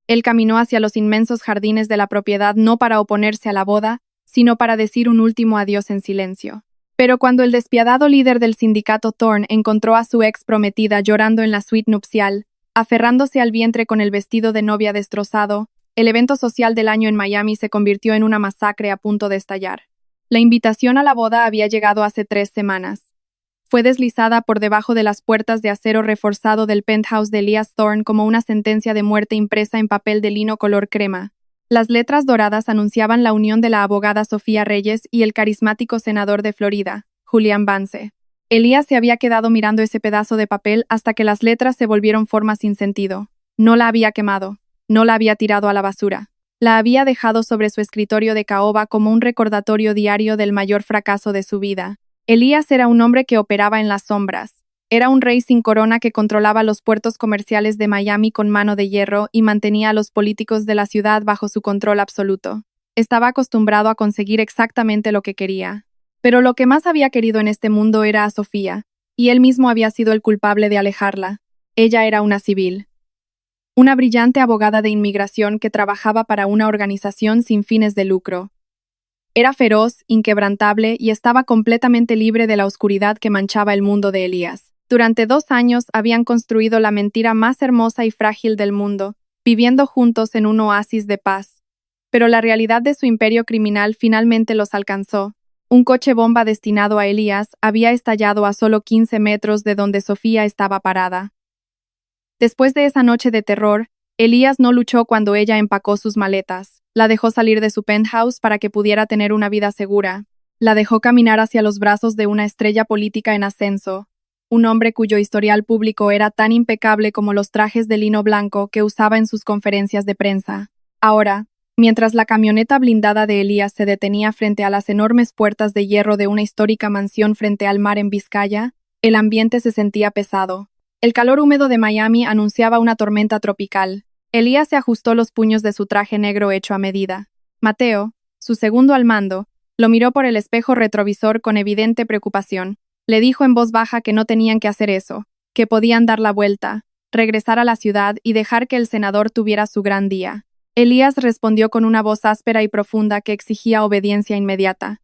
Él caminó hacia los inmensos jardines de la propiedad no para oponerse a la boda, sino para decir un último adiós en silencio. Pero cuando el despiadado líder del sindicato Thorne encontró a su ex prometida llorando en la suite nupcial, aferrándose al vientre con el vestido de novia destrozado, el evento social del año en Miami se convirtió en una masacre a punto de estallar. La invitación a la boda había llegado hace 3 semanas. Fue deslizada por debajo de las puertas de acero reforzado del penthouse de Elias Thorne como una sentencia de muerte impresa en papel de lino color crema. Las letras doradas anunciaban la unión de la abogada Sofía Reyes y el carismático senador de Florida, Julian Vance. Elias se había quedado mirando ese pedazo de papel hasta que las letras se volvieron formas sin sentido. No la había quemado, no la había tirado a la basura. La había dejado sobre su escritorio de caoba como un recordatorio diario del mayor fracaso de su vida. Elias era un hombre que operaba en las sombras. Era un rey sin corona que controlaba los puertos comerciales de Miami con mano de hierro y mantenía a los políticos de la ciudad bajo su control absoluto. Estaba acostumbrado a conseguir exactamente lo que quería. Pero lo que más había querido en este mundo era a Sofía, y él mismo había sido el culpable de alejarla. Ella era una civil. Una brillante abogada de inmigración que trabajaba para una organización sin fines de lucro. Era feroz, inquebrantable y estaba completamente libre de la oscuridad que manchaba el mundo de Elias. Durante 2 años habían construido la mentira más hermosa y frágil del mundo, viviendo juntos en un oasis de paz. Pero la realidad de su imperio criminal finalmente los alcanzó. Un coche bomba destinado a Elias había estallado a solo 15 metros de donde Sofía estaba parada. Después de esa noche de terror, Elias no luchó cuando ella empacó sus maletas. La dejó salir de su penthouse para que pudiera tener una vida segura. La dejó caminar hacia los brazos de una estrella política en ascenso, un hombre cuyo historial público era tan impecable como los trajes de lino blanco que usaba en sus conferencias de prensa. Ahora, mientras la camioneta blindada de Elias se detenía frente a las enormes puertas de hierro de una histórica mansión frente al mar en Vizcaya, el ambiente se sentía pesado. El calor húmedo de Miami anunciaba una tormenta tropical. Elias se ajustó los puños de su traje negro hecho a medida. Mateo, su segundo al mando, lo miró por el espejo retrovisor con evidente preocupación. Le dijo en voz baja que no tenían que hacer eso, que podían dar la vuelta, regresar a la ciudad y dejar que el senador tuviera su gran día. Elias respondió con una voz áspera y profunda que exigía obediencia inmediata.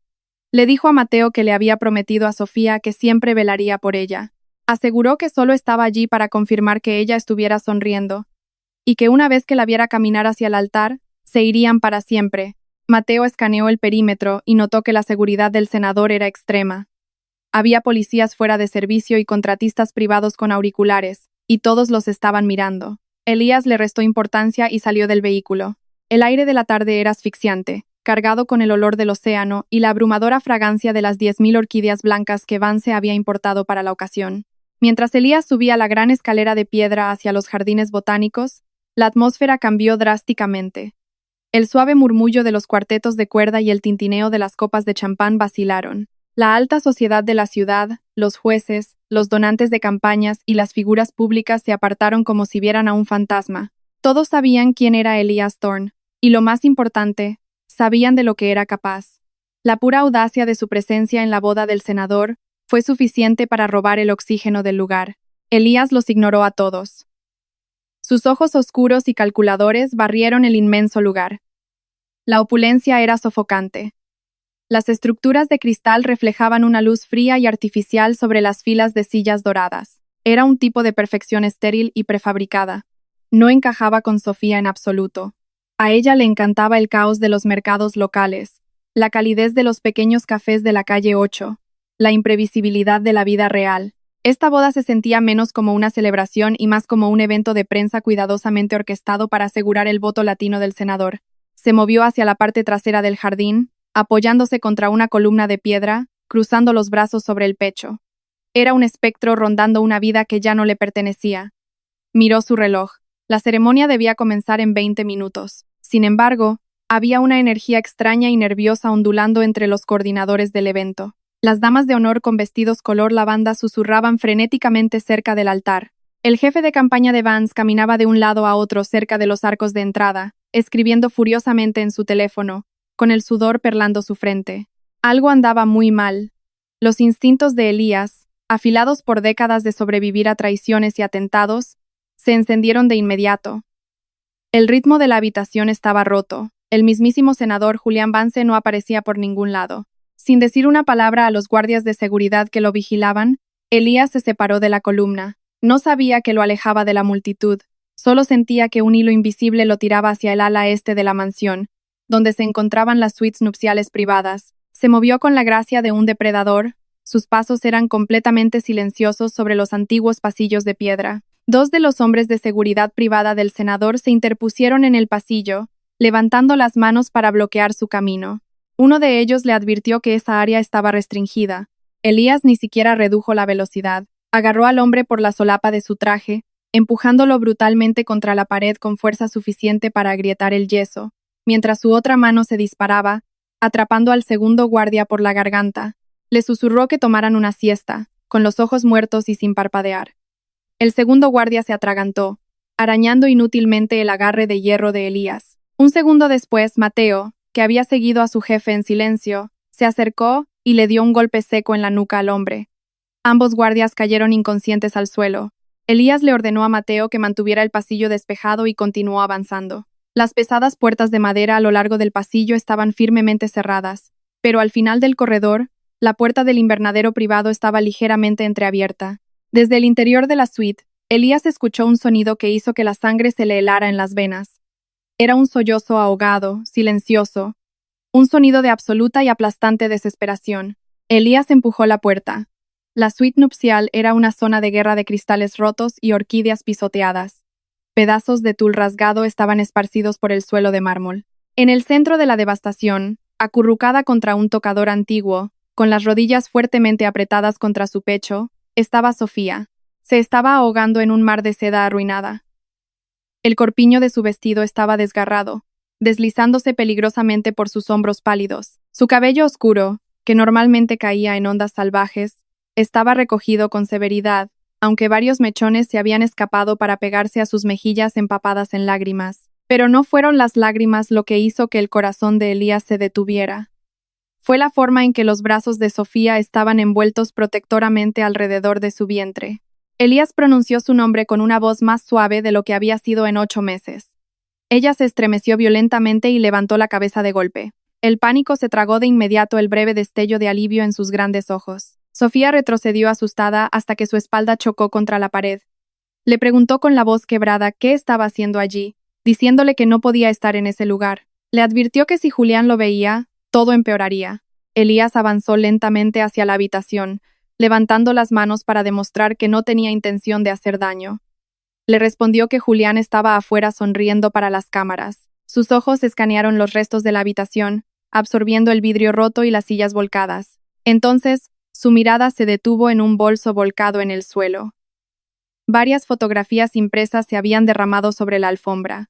Le dijo a Mateo que le había prometido a Sofía que siempre velaría por ella. Aseguró que solo estaba allí para confirmar que ella estuviera sonriendo, y que una vez que la viera caminar hacia el altar, se irían para siempre. Mateo escaneó el perímetro y notó que la seguridad del senador era extrema. Había policías fuera de servicio y contratistas privados con auriculares, y todos los estaban mirando. Elias le restó importancia y salió del vehículo. El aire de la tarde era asfixiante, cargado con el olor del océano y la abrumadora fragancia de las 10.000 orquídeas blancas que Vance había importado para la ocasión. Mientras Elias subía la gran escalera de piedra hacia los jardines botánicos, la atmósfera cambió drásticamente. El suave murmullo de los cuartetos de cuerda y el tintineo de las copas de champán vacilaron. La alta sociedad de la ciudad, los jueces, los donantes de campañas y las figuras públicas se apartaron como si vieran a un fantasma. Todos sabían quién era Elias Thorne, y lo más importante, sabían de lo que era capaz. La pura audacia de su presencia en la boda del senador fue suficiente para robar el oxígeno del lugar. Elias los ignoró a todos. Sus ojos oscuros y calculadores barrieron el inmenso lugar. La opulencia era sofocante. Las estructuras de cristal reflejaban una luz fría y artificial sobre las filas de sillas doradas. Era un tipo de perfección estéril y prefabricada. No encajaba con Sofía en absoluto. A ella le encantaba el caos de los mercados locales, la calidez de los pequeños cafés de la calle 8, la imprevisibilidad de la vida real. Esta boda se sentía menos como una celebración y más como un evento de prensa cuidadosamente orquestado para asegurar el voto latino del senador. Se movió hacia la parte trasera del jardín, apoyándose contra una columna de piedra, cruzando los brazos sobre el pecho. Era un espectro rondando una vida que ya no le pertenecía. Miró su reloj. La ceremonia debía comenzar en 20 minutos. Sin embargo, había una energía extraña y nerviosa ondulando entre los coordinadores del evento. Las damas de honor con vestidos color lavanda susurraban frenéticamente cerca del altar. El jefe de campaña de Vance caminaba de un lado a otro cerca de los arcos de entrada, escribiendo furiosamente en su teléfono, con el sudor perlando su frente. Algo andaba muy mal. Los instintos de Elias, afilados por décadas de sobrevivir a traiciones y atentados, se encendieron de inmediato. El ritmo de la habitación estaba roto. El mismísimo senador Julian Vance no aparecía por ningún lado. Sin decir una palabra a los guardias de seguridad que lo vigilaban, Elías se separó de la columna. No sabía que lo alejaba de la multitud. Solo sentía que un hilo invisible lo tiraba hacia el ala este de la mansión, donde se encontraban las suites nupciales privadas. Se movió con la gracia de un depredador. Sus pasos eran completamente silenciosos sobre los antiguos pasillos de piedra. Dos de los hombres de seguridad privada del senador se interpusieron en el pasillo, levantando las manos para bloquear su camino. Uno de ellos le advirtió que esa área estaba restringida. Elías ni siquiera redujo la velocidad. Agarró al hombre por la solapa de su traje, empujándolo brutalmente contra la pared con fuerza suficiente para agrietar el yeso, mientras su otra mano se disparaba, atrapando al segundo guardia por la garganta. Le susurró que tomaran una siesta, con los ojos muertos y sin parpadear. El segundo guardia se atragantó, arañando inútilmente el agarre de hierro de Elías. Un segundo después, Mateo, que había seguido a su jefe en silencio, se acercó y le dio un golpe seco en la nuca al hombre. Ambos guardias cayeron inconscientes al suelo. Elías le ordenó a Mateo que mantuviera el pasillo despejado y continuó avanzando. Las pesadas puertas de madera a lo largo del pasillo estaban firmemente cerradas, pero al final del corredor, la puerta del invernadero privado estaba ligeramente entreabierta. Desde el interior de la suite, Elías escuchó un sonido que hizo que la sangre se le helara en las venas. Era un sollozo ahogado, silencioso, un sonido de absoluta y aplastante desesperación. Elías empujó la puerta. La suite nupcial era una zona de guerra de cristales rotos y orquídeas pisoteadas. Pedazos de tul rasgado estaban esparcidos por el suelo de mármol. En el centro de la devastación, acurrucada contra un tocador antiguo, con las rodillas fuertemente apretadas contra su pecho, estaba Sofía. Se estaba ahogando en un mar de seda arruinada. El corpiño de su vestido estaba desgarrado, deslizándose peligrosamente por sus hombros pálidos. Su cabello oscuro, que normalmente caía en ondas salvajes, estaba recogido con severidad, aunque varios mechones se habían escapado para pegarse a sus mejillas empapadas en lágrimas. Pero no fueron las lágrimas lo que hizo que el corazón de Elías se detuviera. Fue la forma en que los brazos de Sofía estaban envueltos protectoramente alrededor de su vientre. Elías pronunció su nombre con una voz más suave de lo que había sido en 8 meses. Ella se estremeció violentamente y levantó la cabeza de golpe. El pánico se tragó de inmediato el breve destello de alivio en sus grandes ojos. Sofía retrocedió asustada hasta que su espalda chocó contra la pared. Le preguntó con la voz quebrada qué estaba haciendo allí, diciéndole que no podía estar en ese lugar. Le advirtió que si Julián lo veía, todo empeoraría. Elías avanzó lentamente hacia la habitación, levantando las manos para demostrar que no tenía intención de hacer daño. Le respondió que Julián estaba afuera sonriendo para las cámaras. Sus ojos escanearon los restos de la habitación, absorbiendo el vidrio roto y las sillas volcadas. Entonces, su mirada se detuvo en un bolso volcado en el suelo. Varias fotografías impresas se habían derramado sobre la alfombra.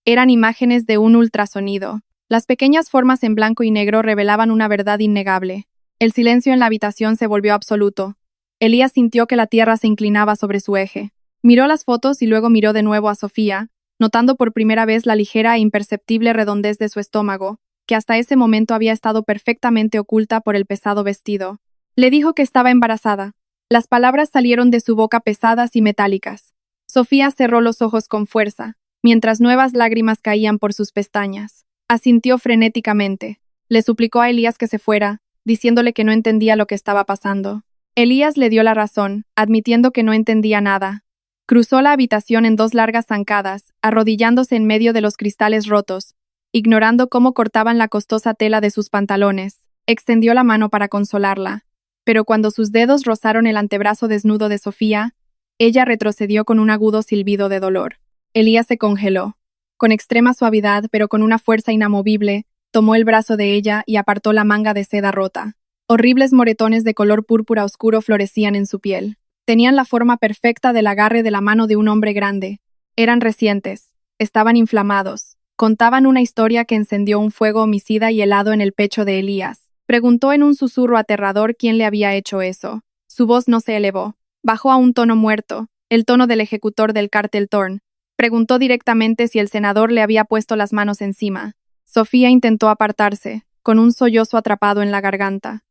Eran imágenes de un ultrasonido. Las pequeñas formas en blanco y negro revelaban una verdad innegable. El silencio en la habitación se volvió absoluto. Elías sintió que la tierra se inclinaba sobre su eje. Miró las fotos y luego miró de nuevo a Sofía, notando por primera vez la ligera e imperceptible redondez de su estómago, que hasta ese momento había estado perfectamente oculta por el pesado vestido. Le dijo que estaba embarazada. Las palabras salieron de su boca pesadas y metálicas. Sofía cerró los ojos con fuerza, mientras nuevas lágrimas caían por sus pestañas. Asintió frenéticamente. Le suplicó a Elías que se fuera, diciéndole que no entendía lo que estaba pasando. Elías le dio la razón, admitiendo que no entendía nada. Cruzó la habitación en 2 largas zancadas, arrodillándose en medio de los cristales rotos, ignorando cómo cortaban la costosa tela de sus pantalones. Extendió la mano para consolarla, pero cuando sus dedos rozaron el antebrazo desnudo de Sofía, ella retrocedió con un agudo silbido de dolor. Elías se congeló. Con extrema suavidad, pero con una fuerza inamovible, tomó el brazo de ella y apartó la manga de seda rota. Horribles moretones de color púrpura oscuro florecían en su piel. Tenían la forma perfecta del agarre de la mano de un hombre grande. Eran recientes, estaban inflamados, contaban una historia que encendió un fuego homicida y helado en el pecho de Elías. Preguntó en un susurro aterrador quién le había hecho eso. Su voz no se elevó. Bajó a un tono muerto, el tono del ejecutor del cártel Thorn. Preguntó directamente si el senador le había puesto las manos encima. Sofía intentó apartarse, con un sollozo atrapado en la garganta.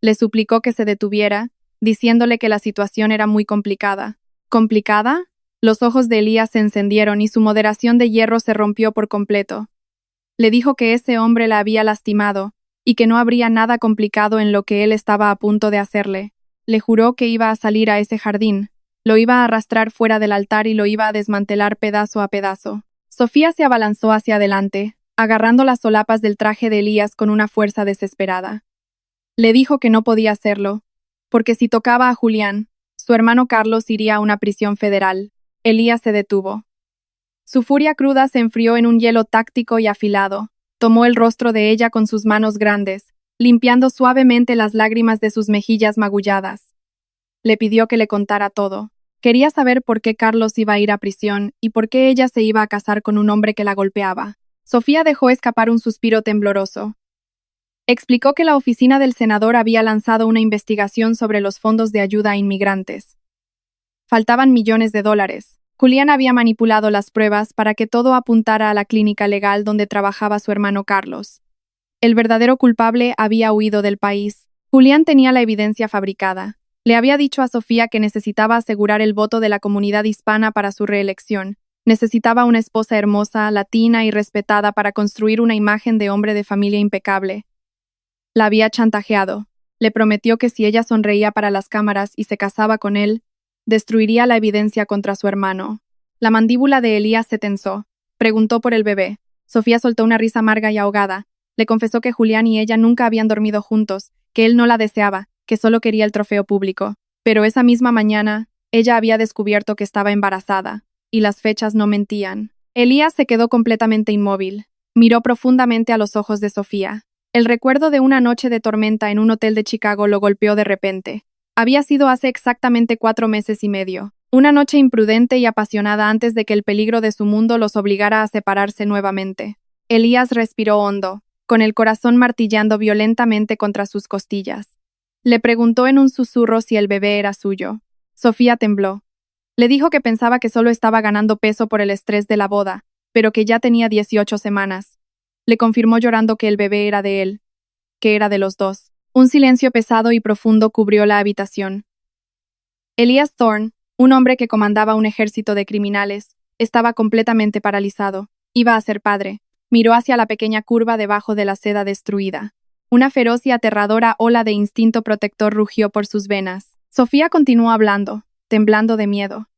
Le suplicó que se detuviera, diciéndole que la situación era muy complicada. ¿Complicada? Los ojos de Elías se encendieron y su moderación de hierro se rompió por completo. Le dijo que ese hombre la había lastimado y que no habría nada complicado en lo que él estaba a punto de hacerle. Le juró que iba a salir a ese jardín, lo iba a arrastrar fuera del altar y lo iba a desmantelar pedazo a pedazo. Sofía se abalanzó hacia adelante, agarrando las solapas del traje de Elías con una fuerza desesperada. Le dijo que no podía hacerlo, porque si tocaba a Julián, su hermano Carlos iría a una prisión federal. Elías se detuvo. Su furia cruda se enfrió en un hielo táctico y afilado. Tomó el rostro de ella con sus manos grandes, limpiando suavemente las lágrimas de sus mejillas magulladas. Le pidió que le contara todo. Quería saber por qué Carlos iba a ir a prisión y por qué ella se iba a casar con un hombre que la golpeaba. Sofía dejó escapar un suspiro tembloroso. Explicó que la oficina del senador había lanzado una investigación sobre los fondos de ayuda a inmigrantes. Faltaban millones de dólares. Julián había manipulado las pruebas para que todo apuntara a la clínica legal donde trabajaba su hermano Carlos. El verdadero culpable había huido del país. Julián tenía la evidencia fabricada. Le había dicho a Sofía que necesitaba asegurar el voto de la comunidad hispana para su reelección. Necesitaba una esposa hermosa, latina y respetada para construir una imagen de hombre de familia impecable. La había chantajeado. Le prometió que si ella sonreía para las cámaras y se casaba con él, destruiría la evidencia contra su hermano. La mandíbula de Elías se tensó. Preguntó por el bebé. Sofía soltó una risa amarga y ahogada. Le confesó que Julián y ella nunca habían dormido juntos, que él no la deseaba, que solo quería el trofeo público. Pero esa misma mañana, ella había descubierto que estaba embarazada, y las fechas no mentían. Elías se quedó completamente inmóvil. Miró profundamente a los ojos de Sofía. El recuerdo de una noche de tormenta en un hotel de Chicago lo golpeó de repente. Había sido hace exactamente 4 meses y medio. Una noche imprudente y apasionada antes de que el peligro de su mundo los obligara a separarse nuevamente. Elías respiró hondo, con el corazón martillando violentamente contra sus costillas. Le preguntó en un susurro si el bebé era suyo. Sofía tembló. Le dijo que pensaba que solo estaba ganando peso por el estrés de la boda, pero que ya tenía 18 semanas. Le confirmó llorando que el bebé era de él, que era de los dos. Un silencio pesado y profundo cubrió la habitación. Elías Thorne, un hombre que comandaba un ejército de criminales, estaba completamente paralizado. Iba a ser padre. Miró hacia la pequeña curva debajo de la seda destruida. Una feroz y aterradora ola de instinto protector rugió por sus venas. Sofía continuó hablando, temblando de miedo.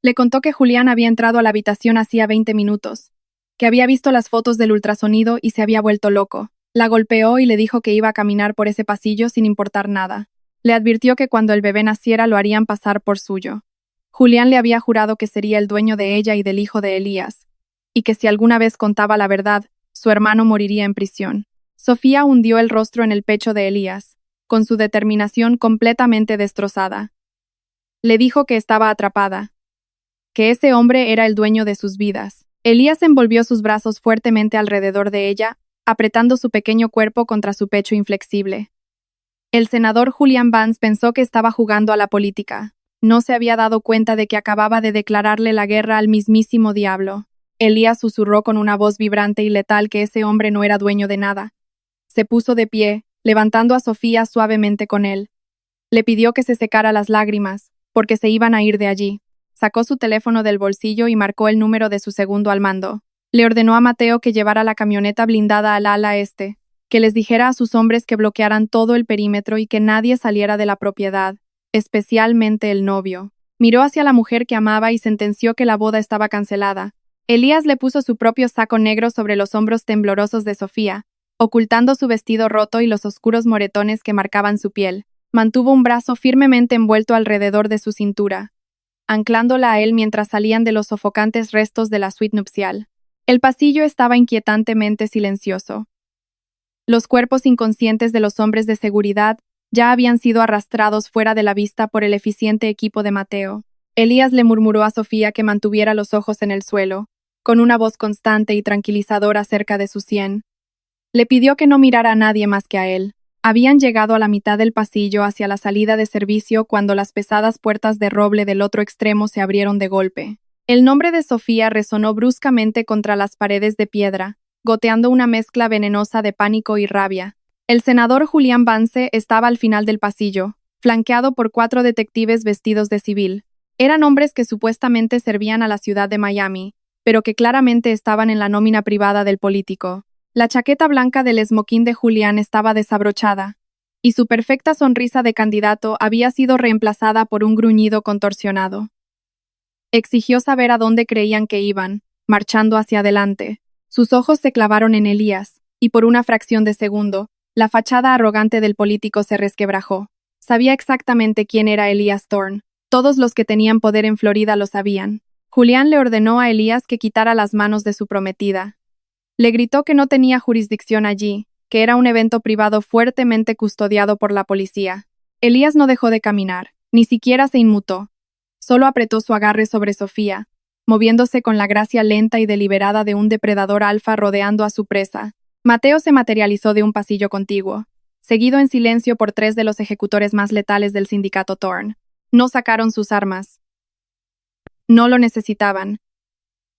Le contó que Julián había entrado a la habitación hacía 20 minutos, que había visto las fotos del ultrasonido y se había vuelto loco. La golpeó y le dijo que iba a caminar por ese pasillo sin importar nada. Le advirtió que cuando el bebé naciera lo harían pasar por suyo. Julián le había jurado que sería el dueño de ella y del hijo de Elías, y que si alguna vez contaba la verdad, su hermano moriría en prisión. Sofía hundió el rostro en el pecho de Elías, con su determinación completamente destrozada. Le dijo que estaba atrapada, que ese hombre era el dueño de sus vidas. Elías envolvió sus brazos fuertemente alrededor de ella, apretando su pequeño cuerpo contra su pecho inflexible. El senador Julian Vance pensó que estaba jugando a la política. No se había dado cuenta de que acababa de declararle la guerra al mismísimo diablo. Elías susurró con una voz vibrante y letal que ese hombre no era dueño de nada. Se puso de pie, levantando a Sofía suavemente con él. Le pidió que se secara las lágrimas, porque se iban a ir de allí. Sacó su teléfono del bolsillo y marcó el número de su segundo al mando. Le ordenó a Mateo que llevara la camioneta blindada al ala este, que les dijera a sus hombres que bloquearan todo el perímetro y que nadie saliera de la propiedad, especialmente el novio. Miró hacia la mujer que amaba y sentenció que la boda estaba cancelada. Elías le puso su propio saco negro sobre los hombros temblorosos de Sofía, ocultando su vestido roto y los oscuros moretones que marcaban su piel. Mantuvo un brazo firmemente envuelto alrededor de su cintura, anclándola a él mientras salían de los sofocantes restos de la suite nupcial. El pasillo estaba inquietantemente silencioso. Los cuerpos inconscientes de los hombres de seguridad ya habían sido arrastrados fuera de la vista por el eficiente equipo de Mateo. Elías le murmuró a Sofía que mantuviera los ojos en el suelo, con una voz constante y tranquilizadora cerca de su sien. Le pidió que no mirara a nadie más que a él. Habían llegado a la mitad del pasillo hacia la salida de servicio cuando las pesadas puertas de roble del otro extremo se abrieron de golpe. El nombre de Sofía resonó bruscamente contra las paredes de piedra, goteando una mezcla venenosa de pánico y rabia. El senador Julian Vance estaba al final del pasillo, flanqueado por 4 detectives vestidos de civil. Eran hombres que supuestamente servían a la ciudad de Miami, pero que claramente estaban en la nómina privada del político. La chaqueta blanca del esmoquín de Julián estaba desabrochada, y su perfecta sonrisa de candidato había sido reemplazada por un gruñido contorsionado. Exigió saber a dónde creían que iban, marchando hacia adelante. Sus ojos se clavaron en Elías, y por una fracción de segundo, la fachada arrogante del político se resquebrajó. Sabía exactamente quién era Elías Thorne. Todos los que tenían poder en Florida lo sabían. Julián le ordenó a Elías que quitara las manos de su prometida. Le gritó que no tenía jurisdicción allí, que era un evento privado fuertemente custodiado por la policía. Elías no dejó de caminar, ni siquiera se inmutó. Solo apretó su agarre sobre Sofía, moviéndose con la gracia lenta y deliberada de un depredador alfa rodeando a su presa. Mateo se materializó de un pasillo contiguo, seguido en silencio por 3 de los ejecutores más letales del sindicato Thorne. No sacaron sus armas. No lo necesitaban.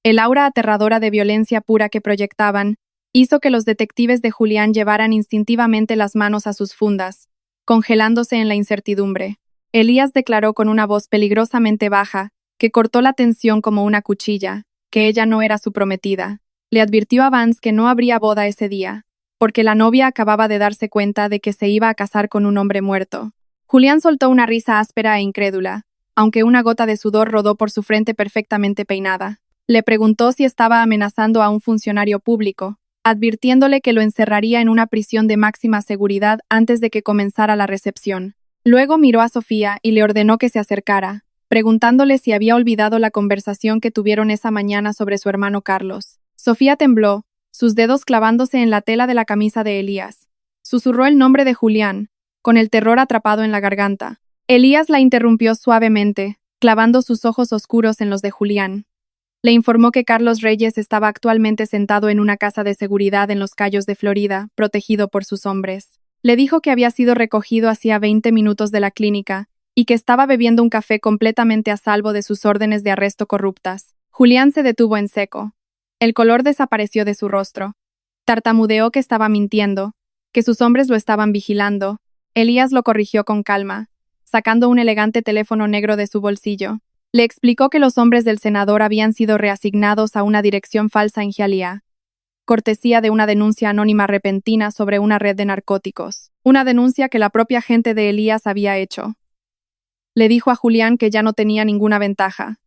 El aura aterradora de violencia pura que proyectaban hizo que los detectives de Julián llevaran instintivamente las manos a sus fundas, congelándose en la incertidumbre. Elías declaró con una voz peligrosamente baja, que cortó la tensión como una cuchilla, que ella no era su prometida. Le advirtió a Vance que no habría boda ese día, porque la novia acababa de darse cuenta de que se iba a casar con un hombre muerto. Julián soltó una risa áspera e incrédula, aunque una gota de sudor rodó por su frente perfectamente peinada. Le preguntó si estaba amenazando a un funcionario público, advirtiéndole que lo encerraría en una prisión de máxima seguridad antes de que comenzara la recepción. Luego miró a Sofía y le ordenó que se acercara, preguntándole si había olvidado la conversación que tuvieron esa mañana sobre su hermano Carlos. Sofía tembló, sus dedos clavándose en la tela de la camisa de Elías. Susurró el nombre de Julián, con el terror atrapado en la garganta. Elías la interrumpió suavemente, clavando sus ojos oscuros en los de Julián. Le informó que Carlos Reyes estaba actualmente sentado en una casa de seguridad en Los Cayos de Florida, protegido por sus hombres. Le dijo que había sido recogido hacía 20 minutos de la clínica y que estaba bebiendo un café completamente a salvo de sus órdenes de arresto corruptas. Julián se detuvo en seco. El color desapareció de su rostro. Tartamudeó que estaba mintiendo, que sus hombres lo estaban vigilando. Elías lo corrigió con calma, sacando un elegante teléfono negro de su bolsillo. Le explicó que los hombres del senador habían sido reasignados a una dirección falsa en Hialeah, cortesía de una denuncia anónima repentina sobre una red de narcóticos, una denuncia que la propia gente de Elías había hecho. Le dijo a Julián que ya no tenía ninguna ventaja,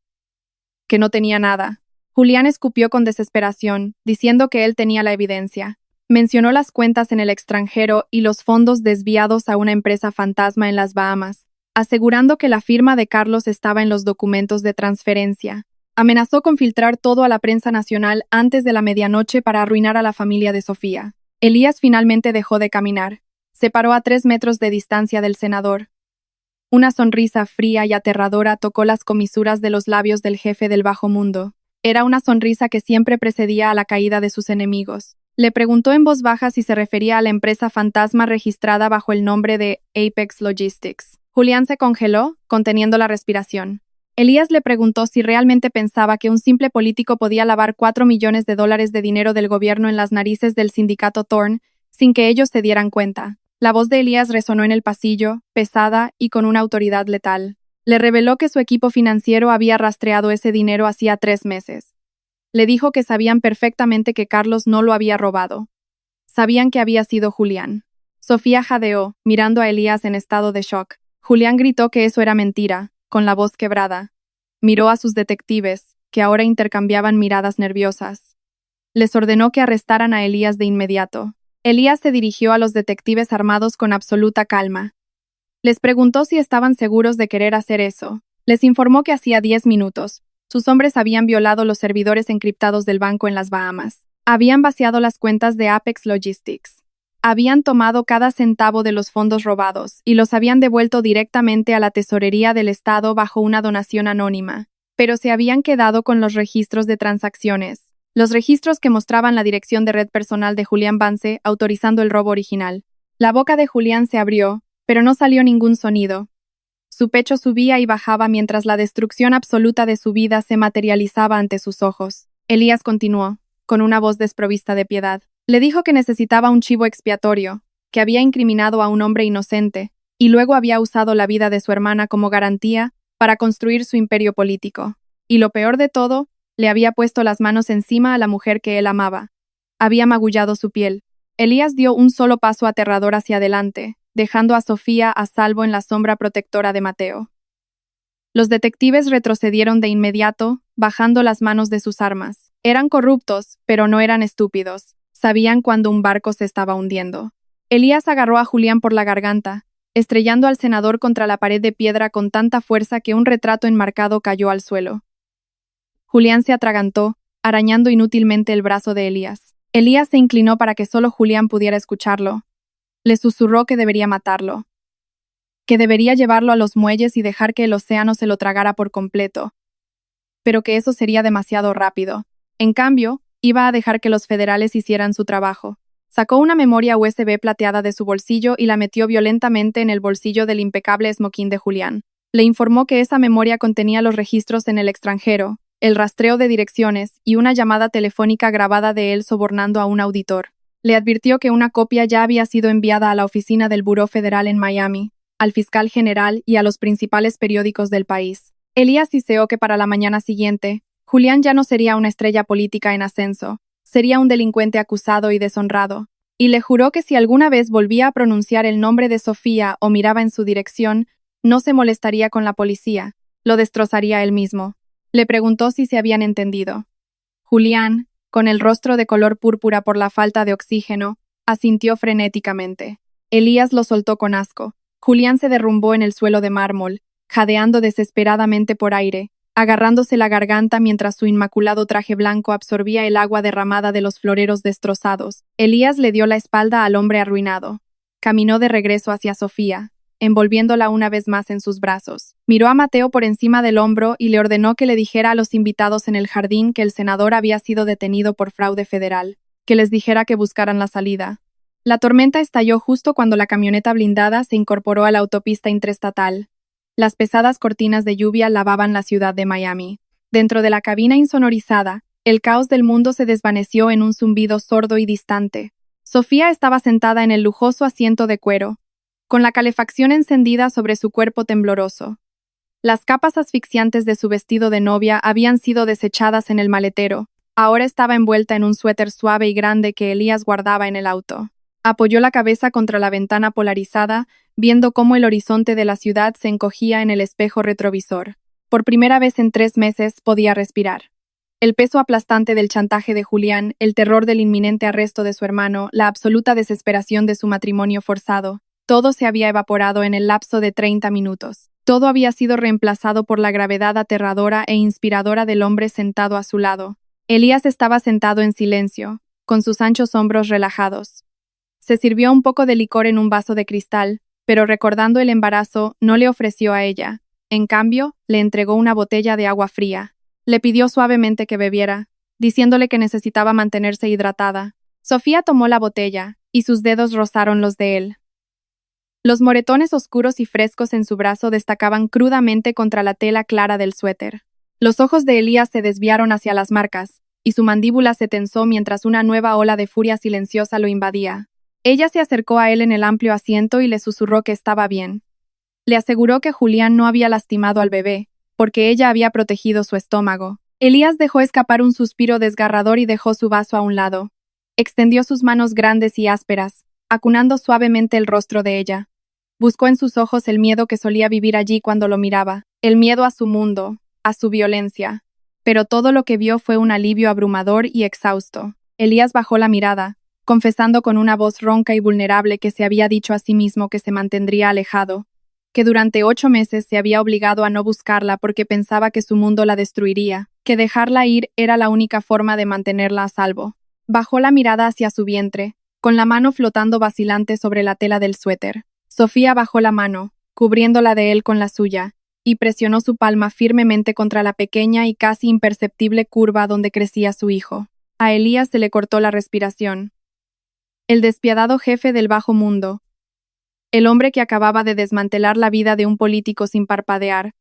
que no tenía nada. Julián escupió con desesperación, diciendo que él tenía la evidencia. Mencionó las cuentas en el extranjero y los fondos desviados a una empresa fantasma en las Bahamas, asegurando que la firma de Carlos estaba en los documentos de transferencia. Amenazó con filtrar todo a la prensa nacional antes de la medianoche para arruinar a la familia de Sofía. Elías finalmente dejó de caminar. Se paró a 3 metros de distancia del senador. Una sonrisa fría y aterradora tocó las comisuras de los labios del jefe del bajo mundo. Era una sonrisa que siempre precedía a la caída de sus enemigos. Le preguntó en voz baja si se refería a la empresa fantasma registrada bajo el nombre de Apex Logistics. Julián se congeló, conteniendo la respiración. Elías le preguntó si realmente pensaba que un simple político podía lavar $4 millones de dinero del gobierno en las narices del sindicato Thorne sin que ellos se dieran cuenta. La voz de Elías resonó en el pasillo, pesada y con una autoridad letal. Le reveló que su equipo financiero había rastreado ese dinero hacía 3 meses. Le dijo que sabían perfectamente que Carlos no lo había robado. Sabían que había sido Julián. Sofía jadeó, mirando a Elías en estado de shock. Julián gritó que eso era mentira, con la voz quebrada. Miró a sus detectives, que ahora intercambiaban miradas nerviosas. Les ordenó que arrestaran a Elías de inmediato. Elías se dirigió a los detectives armados con absoluta calma. Les preguntó si estaban seguros de querer hacer eso. Les informó que hacía 10 minutos. Sus hombres habían violado los servidores encriptados del banco en las Bahamas. Habían vaciado las cuentas de Apex Logistics. Habían tomado cada centavo de los fondos robados y los habían devuelto directamente a la tesorería del Estado bajo una donación anónima. Pero se habían quedado con los registros de transacciones. Los registros que mostraban la dirección de red personal de Julián Vance autorizando el robo original. La boca de Julián se abrió, pero no salió ningún sonido. Su pecho subía y bajaba mientras la destrucción absoluta de su vida se materializaba ante sus ojos. Elías continuó, con una voz desprovista de piedad. Le dijo que necesitaba un chivo expiatorio, que había incriminado a un hombre inocente, y luego había usado la vida de su hermana como garantía para construir su imperio político. Y lo peor de todo, le había puesto las manos encima a la mujer que él amaba. Había magullado su piel. Elías dio un solo paso aterrador hacia adelante, dejando a Sofía a salvo en la sombra protectora de Mateo. Los detectives retrocedieron de inmediato, bajando las manos de sus armas. Eran corruptos, pero no eran estúpidos. Sabían cuando un barco se estaba hundiendo. Elías agarró a Julián por la garganta, estrellando al senador contra la pared de piedra con tanta fuerza que un retrato enmarcado cayó al suelo. Julián se atragantó, arañando inútilmente el brazo de Elías. Elías se inclinó para que solo Julián pudiera escucharlo. Le susurró que debería matarlo, que debería llevarlo a los muelles y dejar que el océano se lo tragara por completo, pero que eso sería demasiado rápido. En cambio, iba a dejar que los federales hicieran su trabajo. Sacó una memoria USB plateada de su bolsillo y la metió violentamente en el bolsillo del impecable esmoquín de Julián. Le informó que esa memoria contenía los registros en el extranjero, el rastreo de direcciones y una llamada telefónica grabada de él sobornando a un auditor. Le advirtió que una copia ya había sido enviada a la oficina del Buró Federal en Miami, al fiscal general y a los principales periódicos del país. Elías hiceó que para la mañana siguiente, Julián ya no sería una estrella política en ascenso, sería un delincuente acusado y deshonrado, y le juró que si alguna vez volvía a pronunciar el nombre de Sofía o miraba en su dirección, no se molestaría con la policía, lo destrozaría él mismo. Le preguntó si se habían entendido. Julián, con el rostro de color púrpura por la falta de oxígeno, asintió frenéticamente. Elías lo soltó con asco. Julián se derrumbó en el suelo de mármol, jadeando desesperadamente por aire, agarrándose la garganta mientras su inmaculado traje blanco absorbía el agua derramada de los floreros destrozados. Elías le dio la espalda al hombre arruinado. Caminó de regreso hacia Sofía, envolviéndola una vez más en sus brazos. Miró a Mateo por encima del hombro y le ordenó que le dijera a los invitados en el jardín que el senador había sido detenido por fraude federal, que les dijera que buscaran la salida. La tormenta estalló justo cuando la camioneta blindada se incorporó a la autopista interestatal. Las pesadas cortinas de lluvia lavaban la ciudad de Miami. Dentro de la cabina insonorizada, el caos del mundo se desvaneció en un zumbido sordo y distante. Sofía estaba sentada en el lujoso asiento de cuero, con la calefacción encendida sobre su cuerpo tembloroso. Las capas asfixiantes de su vestido de novia habían sido desechadas en el maletero. Ahora estaba envuelta en un suéter suave y grande que Elías guardaba en el auto. Apoyó la cabeza contra la ventana polarizada, viendo cómo el horizonte de la ciudad se encogía en el espejo retrovisor. Por primera vez en 3 meses podía respirar. El peso aplastante del chantaje de Julián, el terror del inminente arresto de su hermano, la absoluta desesperación de su matrimonio forzado, todo se había evaporado en el lapso de 30 minutos. Todo había sido reemplazado por la gravedad aterradora e inspiradora del hombre sentado a su lado. Elías estaba sentado en silencio, con sus anchos hombros relajados. Se sirvió un poco de licor en un vaso de cristal, pero recordando el embarazo, no le ofreció a ella. En cambio, le entregó una botella de agua fría. Le pidió suavemente que bebiera, diciéndole que necesitaba mantenerse hidratada. Sofía tomó la botella, y sus dedos rozaron los de él. Los moretones oscuros y frescos en su brazo destacaban crudamente contra la tela clara del suéter. Los ojos de Elías se desviaron hacia las marcas, y su mandíbula se tensó mientras una nueva ola de furia silenciosa lo invadía. Ella se acercó a él en el amplio asiento y le susurró que estaba bien. Le aseguró que Julián no había lastimado al bebé, porque ella había protegido su estómago. Elías dejó escapar un suspiro desgarrador y dejó su vaso a un lado. Extendió sus manos grandes y ásperas, acunando suavemente el rostro de ella. Buscó en sus ojos el miedo que solía vivir allí cuando lo miraba, el miedo a su mundo, a su violencia. Pero todo lo que vio fue un alivio abrumador y exhausto. Elías bajó la mirada, confesando con una voz ronca y vulnerable que se había dicho a sí mismo que se mantendría alejado, que durante 8 meses se había obligado a no buscarla porque pensaba que su mundo la destruiría, que dejarla ir era la única forma de mantenerla a salvo. Bajó la mirada hacia su vientre, con la mano flotando vacilante sobre la tela del suéter. Sofía bajó la mano, cubriéndola de él con la suya, y presionó su palma firmemente contra la pequeña y casi imperceptible curva donde crecía su hijo. A Elías se le cortó la respiración. El despiadado jefe del bajo mundo, el hombre que acababa de desmantelar la vida de un político sin parpadear,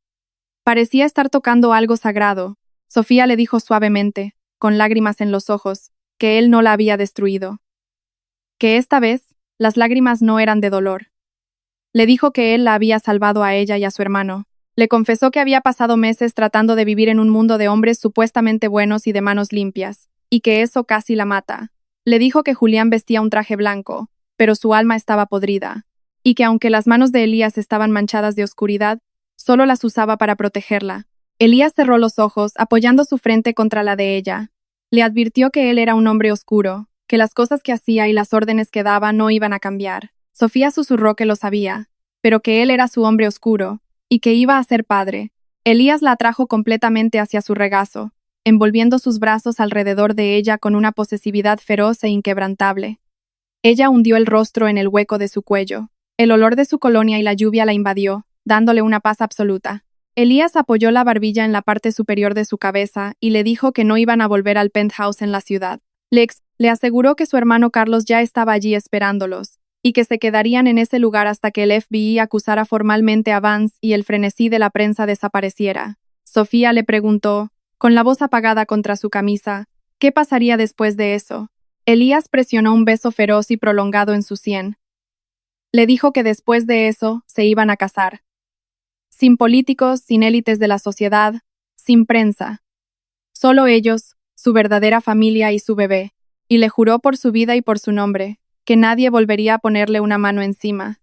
parecía estar tocando algo sagrado. Sofía le dijo suavemente, con lágrimas en los ojos, que él no la había destruido. Que esta vez, las lágrimas no eran de dolor. Le dijo que él la había salvado a ella y a su hermano. Le confesó que había pasado meses tratando de vivir en un mundo de hombres supuestamente buenos y de manos limpias, y que eso casi la mata. Le dijo que Julián vestía un traje blanco, pero su alma estaba podrida, y que aunque las manos de Elías estaban manchadas de oscuridad, solo las usaba para protegerla. Elías cerró los ojos, apoyando su frente contra la de ella. Le advirtió que él era un hombre oscuro, que las cosas que hacía y las órdenes que daba no iban a cambiar. Sofía susurró que lo sabía, pero que él era su hombre oscuro, y que iba a ser padre. Elías la atrajo completamente hacia su regazo, envolviendo sus brazos alrededor de ella con una posesividad feroz e inquebrantable. Ella hundió el rostro en el hueco de su cuello. El olor de su colonia y la lluvia la invadió, dándole una paz absoluta. Elías apoyó la barbilla en la parte superior de su cabeza y le dijo que no iban a volver al penthouse en la ciudad. Le aseguró que su hermano Carlos ya estaba allí esperándolos, y que se quedarían en ese lugar hasta que el FBI acusara formalmente a Vance y el frenesí de la prensa desapareciera. Sofía le preguntó, con la voz apagada contra su camisa, ¿qué pasaría después de eso? Elías presionó un beso feroz y prolongado en su sien. Le dijo que después de eso se iban a casar. Sin políticos, sin élites de la sociedad, sin prensa. Solo ellos, su verdadera familia y su bebé. Y le juró por su vida y por su nombre, que nadie volvería a ponerle una mano encima,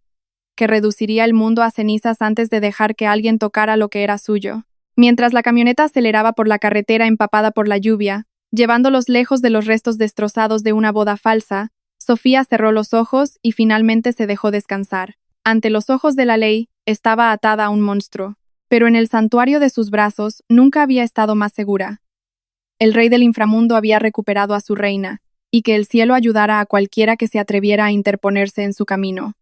que reduciría el mundo a cenizas antes de dejar que alguien tocara lo que era suyo. Mientras la camioneta aceleraba por la carretera empapada por la lluvia, llevándolos lejos de los restos destrozados de una boda falsa, Sofía cerró los ojos y finalmente se dejó descansar. Ante los ojos de la ley, estaba atada a un monstruo, pero en el santuario de sus brazos nunca había estado más segura. El rey del inframundo había recuperado a su reina, y que el cielo ayudara a cualquiera que se atreviera a interponerse en su camino.